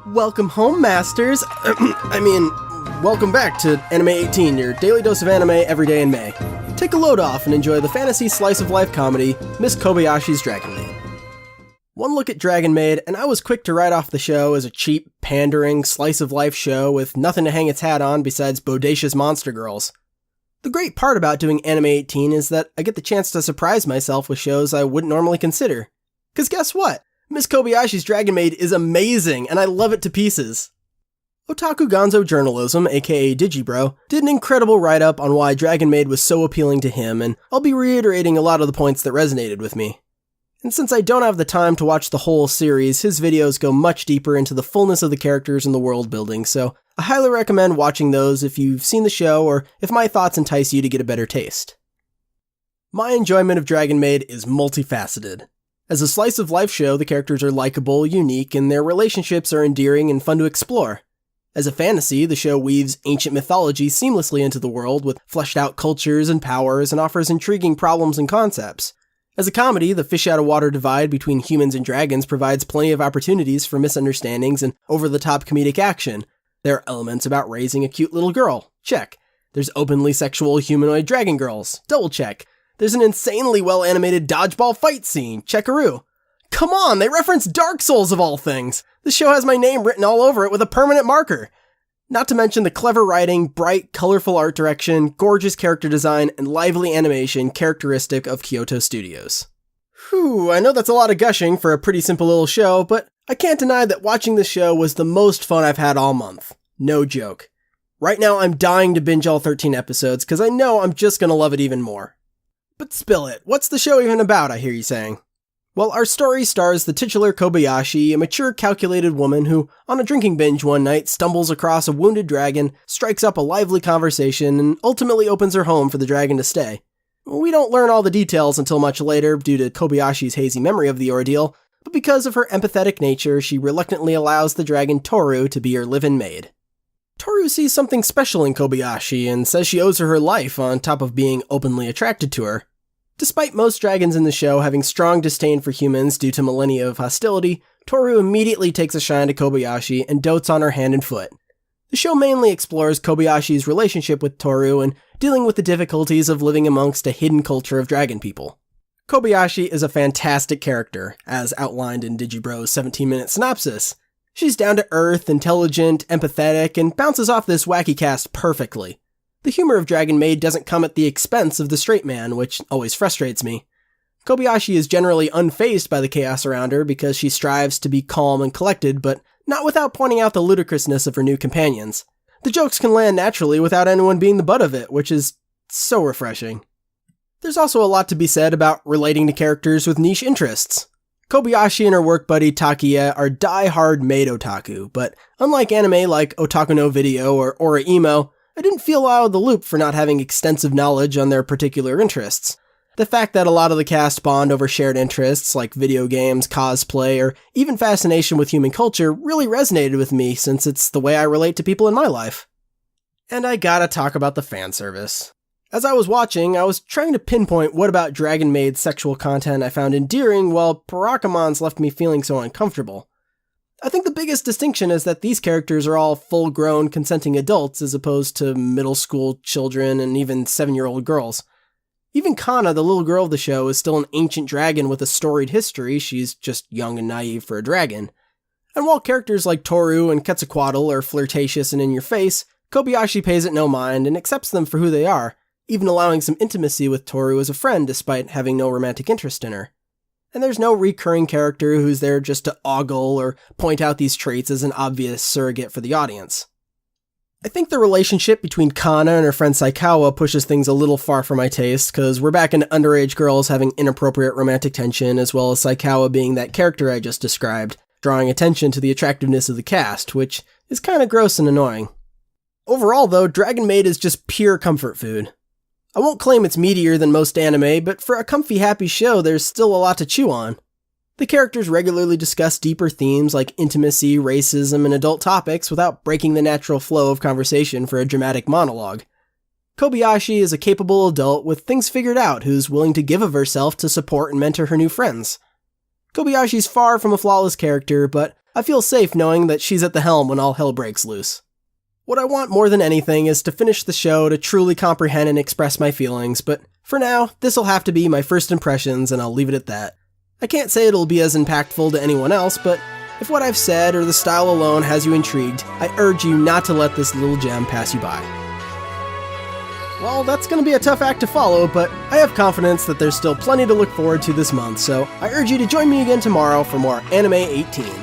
Welcome home, Masters. Welcome back to AniMay18, your daily dose of anime every day in May. Take a load off and enjoy the fantasy slice-of-life comedy, Miss Kobayashi's Dragon Maid. One look at Dragon Maid, and I was quick to write off the show as a cheap, pandering, slice-of-life show with nothing to hang its hat on besides bodacious monster girls. The great part about doing AniMay18 is that I get the chance to surprise myself with shows I wouldn't normally consider. 'Cause guess what? Miss Kobayashi's Dragon Maid is amazing, and I love it to pieces. Otaku Gonzo Journalism, aka Digibro, did an incredible write-up on why Dragon Maid was so appealing to him, and I'll be reiterating a lot of the points that resonated with me. And since I don't have the time to watch the whole series, his videos go much deeper into the fullness of the characters and the world building, so I highly recommend watching those if you've seen the show or if my thoughts entice you to get a better taste. My enjoyment of Dragon Maid is multifaceted. As a slice-of-life show, the characters are likable, unique, and their relationships are endearing and fun to explore. As a fantasy, the show weaves ancient mythology seamlessly into the world with fleshed-out cultures and powers and offers intriguing problems and concepts. As a comedy, the fish-out-of-water divide between humans and dragons provides plenty of opportunities for misunderstandings and over-the-top comedic action. There are elements about raising a cute little girl. Check. There's openly sexual humanoid dragon girls. Double check. There's an insanely well-animated dodgeball fight scene. Checkaroo. Come on, they reference Dark Souls of all things! This show has my name written all over it with a permanent marker! Not to mention the clever writing, bright, colorful art direction, gorgeous character design, and lively animation characteristic of Kyoto Studios. Whew, I know that's a lot of gushing for a pretty simple little show, but I can't deny that watching this show was the most fun I've had all month. No joke. Right now I'm dying to binge all 13 episodes, because I know I'm just gonna love it even more. But spill it, what's the show even about, I hear you saying? Well, our story stars the titular Kobayashi, a mature, calculated woman who, on a drinking binge one night, stumbles across a wounded dragon, strikes up a lively conversation, and ultimately opens her home for the dragon to stay. We don't learn all the details until much later due to Kobayashi's hazy memory of the ordeal, but because of her empathetic nature, she reluctantly allows the dragon Toru to be her live-in maid. Toru sees something special in Kobayashi and says she owes her life on top of being openly attracted to her. Despite most dragons in the show having strong disdain for humans due to millennia of hostility, Toru immediately takes a shine to Kobayashi and dotes on her hand and foot. The show mainly explores Kobayashi's relationship with Toru and dealing with the difficulties of living amongst a hidden culture of dragon people. Kobayashi is a fantastic character, as outlined in Digibro's 17-minute synopsis. She's down-to-earth, intelligent, empathetic, and bounces off this wacky cast perfectly. The humor of Dragon Maid doesn't come at the expense of the straight man, which always frustrates me. Kobayashi is generally unfazed by the chaos around her because she strives to be calm and collected, but not without pointing out the ludicrousness of her new companions. The jokes can land naturally without anyone being the butt of it, which is so refreshing. There's also a lot to be said about relating to characters with niche interests. Kobayashi and her work buddy Takiya are die-hard maid otaku, but unlike anime like Otaku no Video or Ora Emo, I didn't feel out of the loop for not having extensive knowledge on their particular interests. The fact that a lot of the cast bond over shared interests like video games, cosplay, or even fascination with human culture really resonated with me since it's the way I relate to people in my life. And I gotta talk about the fan service. As I was watching, I was trying to pinpoint what about Dragon Maid's sexual content I found endearing while Parakamon's left me feeling so uncomfortable. I think the biggest distinction is that these characters are all full-grown, consenting adults as opposed to middle school children and even 7-year-old girls. Even Kana, the little girl of the show, is still an ancient dragon with a storied history. She's just young and naive for a dragon. And while characters like Toru and Quetzalcoatl are flirtatious and in your face, Kobayashi pays it no mind and accepts them for who they are, even allowing some intimacy with Toru as a friend despite having no romantic interest in her. And there's no recurring character who's there just to ogle or point out these traits as an obvious surrogate for the audience. I think the relationship between Kana and her friend Saikawa pushes things a little far for my taste, cause we're back into underage girls having inappropriate romantic tension, as well as Saikawa being that character I just described, drawing attention to the attractiveness of the cast, which is kinda gross and annoying. Overall though, Dragon Maid is just pure comfort food. I won't claim it's meatier than most anime, but for a comfy, happy show, there's still a lot to chew on. The characters regularly discuss deeper themes like intimacy, racism, and adult topics without breaking the natural flow of conversation for a dramatic monologue. Kobayashi is a capable adult with things figured out who's willing to give of herself to support and mentor her new friends. Kobayashi's far from a flawless character, but I feel safe knowing that she's at the helm when all hell breaks loose. What I want more than anything is to finish the show to truly comprehend and express my feelings, but for now, this'll have to be my first impressions and I'll leave it at that. I can't say it'll be as impactful to anyone else, but if what I've said or the style alone has you intrigued, I urge you not to let this little gem pass you by. Well, that's going to be a tough act to follow, but I have confidence that there's still plenty to look forward to this month, so I urge you to join me again tomorrow for more Anime 18.